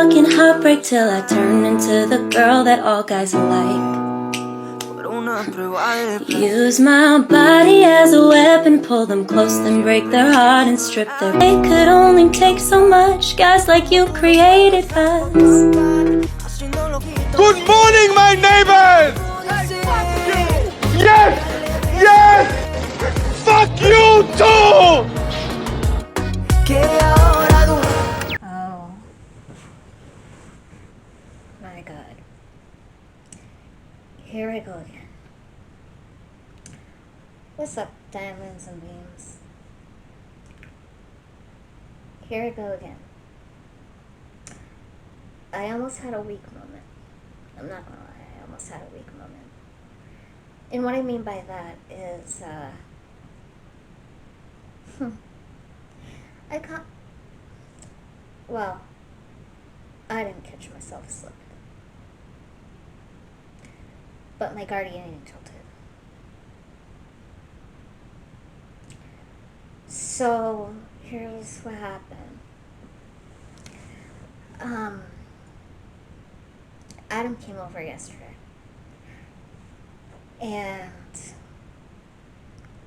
fucking heartbreak till I turn into the girl that all guys like. Use my body as a weapon, pull them close, then break their heart and strip their. It could only take so much, guys like you created us. Good morning, my neighbors! Yes! Yes! Fuck you too! Oh my god. Here I go again. What's up, diamonds and beams? Here I go again. I almost had a weak moment. I'm not gonna lie, I almost had a weak moment. And what I mean by that is, I can't, well, I didn't catch myself slipping. But my guardian angel did. So, here's what happened. Adam came over yesterday. And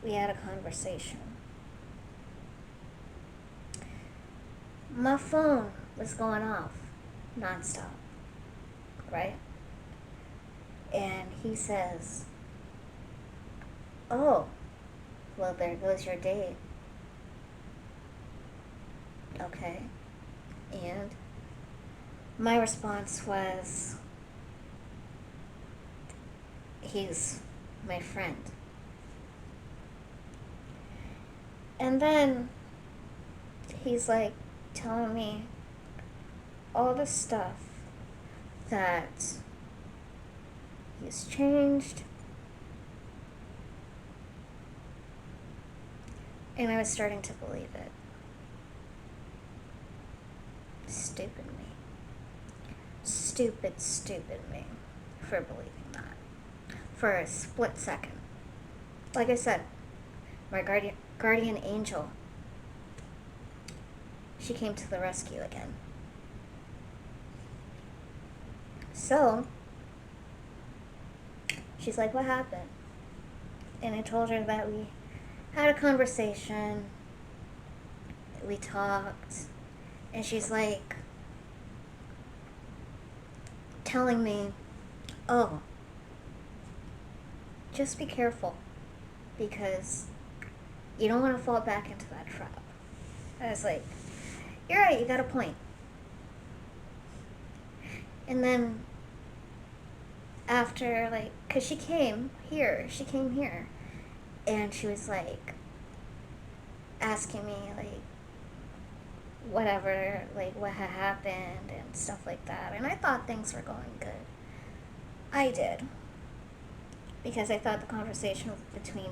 we had a conversation. My phone was going off nonstop, right? And he says, "Oh, well, there goes your date." Okay. And my response was, "He's my friend." And then he's like telling me all the stuff that he's changed. And I was starting to believe it. Stupid me. Stupid me for believing that. For a split second. Like I said, my guardian angel, she came to the rescue again. So, she's like, "What happened?" And I told her that we had a conversation, we talked, and she's like telling me, "Oh, just be careful, because you don't want to fall back into that trap." I was like, "You're right, you got a point." And then after, like, because she came here, and she was like asking me, like, whatever, like, what had happened and stuff like that. And I thought things were going good. I did. Because I thought the conversation between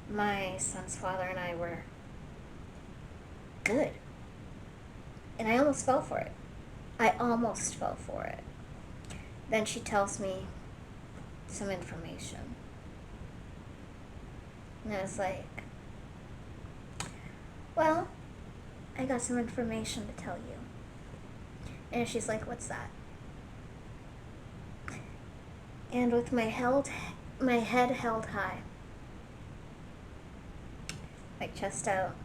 my son's father and I were good. And I almost fell for it. Then she tells me some information. And I was like, "Well, I got some information to tell you." And she's like, "What's that?" And with my head held high, like chest out,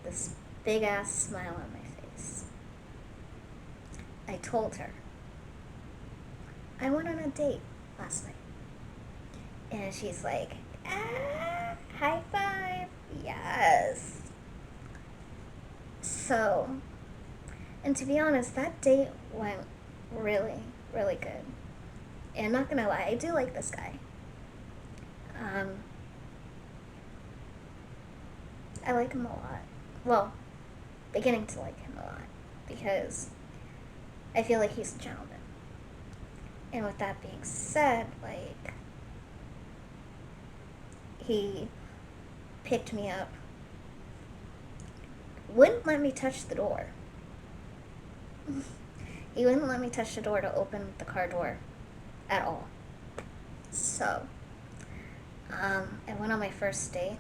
this big ass smile on my face, I told her I went on a date last night. And she's like, "Ah, high five." Yes. So, and to be honest, that date went really, really good. And I'm not gonna lie, I do like this guy. I like him a lot. Well, beginning to like him a lot, because I feel like he's a gentleman. And with that being said, like, he picked me up, wouldn't let me touch the door. He wouldn't let me touch the door to open the car door at all. So, I went on my first date.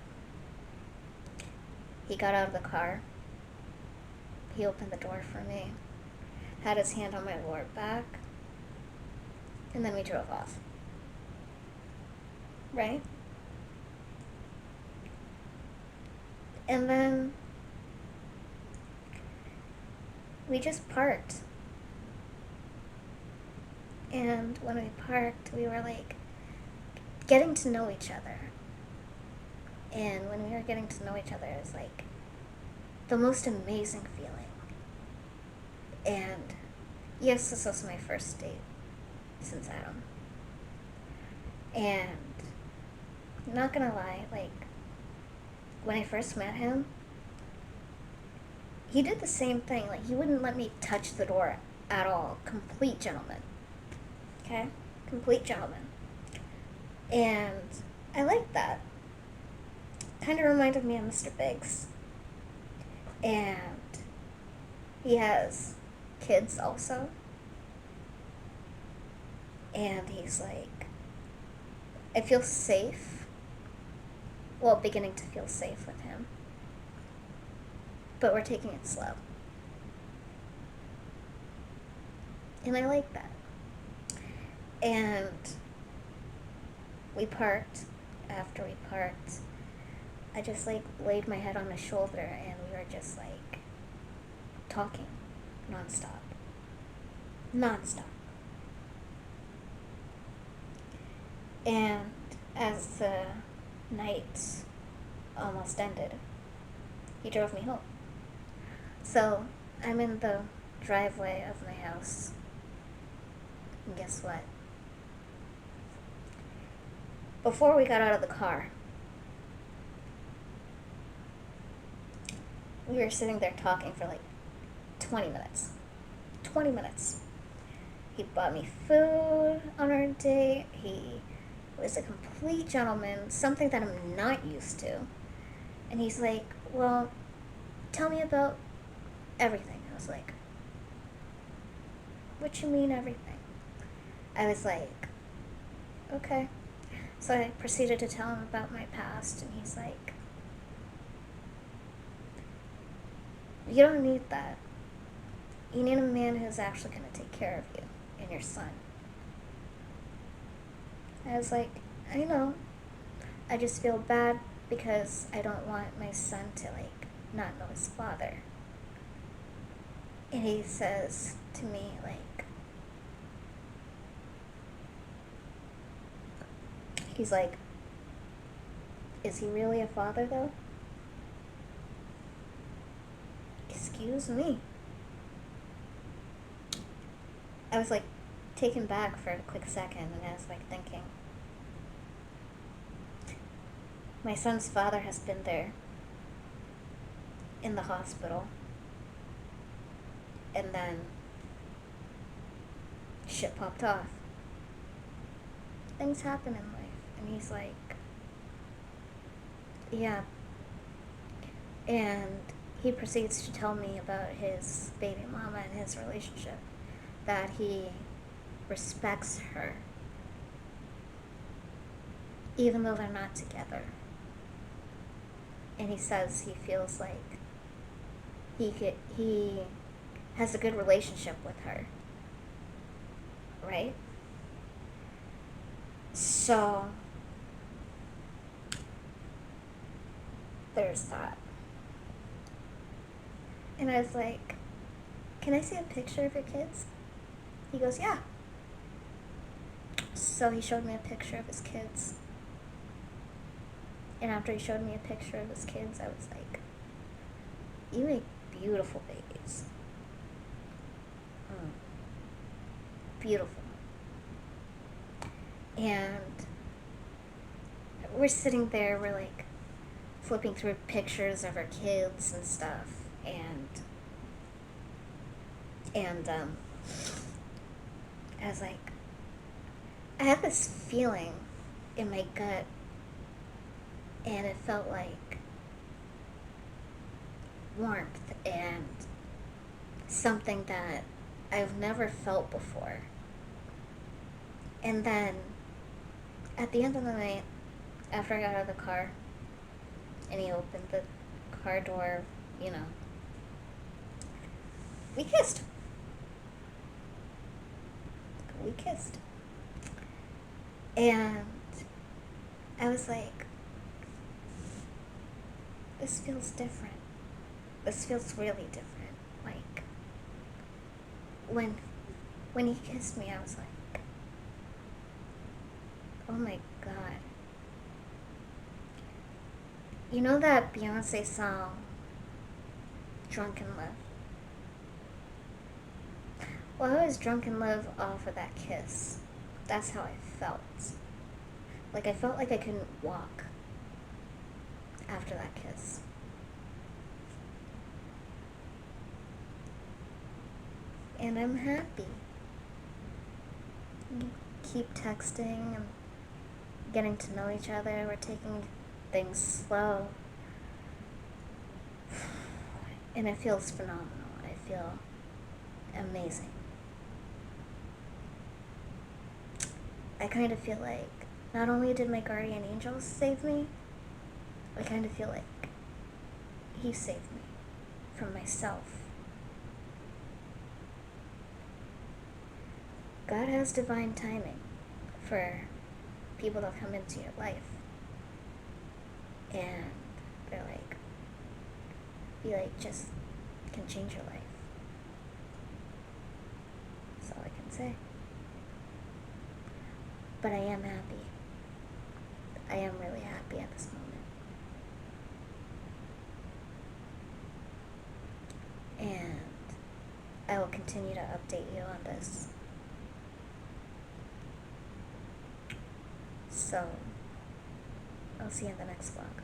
He got out of the car. He opened the door for me. had his hand on my lower back, and then we drove off. Right? And then we just parked. And when we parked, we were like getting to know each other. And when we were getting to know each other, it was like the most amazing feeling. And yes, this was my first date since Adam. And not gonna lie, like when I first met him, he did the same thing. Like, he wouldn't let me touch the door at all. Complete gentleman. Okay? Complete gentleman. And I liked that. Kind of reminded me of Mr. Biggs. And he has kids also. And he's like, I feel safe. Well, beginning to feel safe with him. But we're taking it slow. And I like that. And we parked. After we parked, I just like laid my head on his shoulder and we were just like talking nonstop. Nonstop. And as the night almost ended, he drove me home. So I'm in the driveway of my house. And guess what? Before we got out of the car, we were sitting there talking for like 20 minutes. 20 minutes. He bought me food on our date. He was a complete gentleman, something that I'm not used to. And he's like, well, tell me about everything. I was like, what you mean everything? I was like, okay. So I proceeded to tell him about my past, and he's like, you don't need that. You need a man who's actually going to take care of you and your son. I was like, I know. I just feel bad because I don't want my son to, like, not know his father. And he says to me, like, he's like, is he really a father, though? Excuse me. I was, like, taken back for a quick second, and I was, like, thinking, my son's father has been there in the hospital, and then shit popped off. Things happen in life. And he's like, yeah. And he proceeds to tell me about his baby mama and his relationship, that he respects her even though they're not together. And he says he feels like he has a good relationship with her, right? So there's that. And I was like, can I see a picture of your kids? He goes, yeah. So he showed me a picture of his kids. And after he showed me a picture of his kids, I was like, you make beautiful babies. Beautiful. And we're sitting there, we're like flipping through pictures of our kids and stuff, and I was like, I have this feeling in my gut, and it felt like warmth and something that I've never felt before. And then at the end of the night, after I got out of the car and he opened the car door, you know, we kissed. we kissed. And I was like, this feels different. This feels really different. Like, when he kissed me, I was like, oh my god. You know that Beyonce song, Drunk in Love? Well, I was drunk in love off of that kiss. That's how I felt. Like, I felt like I couldn't walk after that kiss. And I'm happy. We keep texting and getting to know each other. We're taking things slow. And it feels phenomenal. I feel amazing. I kind of feel like not only did my guardian angel save me, I kind of feel like he saved me from myself. God has divine timing for people that come into your life. And they're like, just can change your life. That's all I can say. But I am happy. I am really happy at this moment. And I will continue to update you on this. So, I'll see you in the next vlog.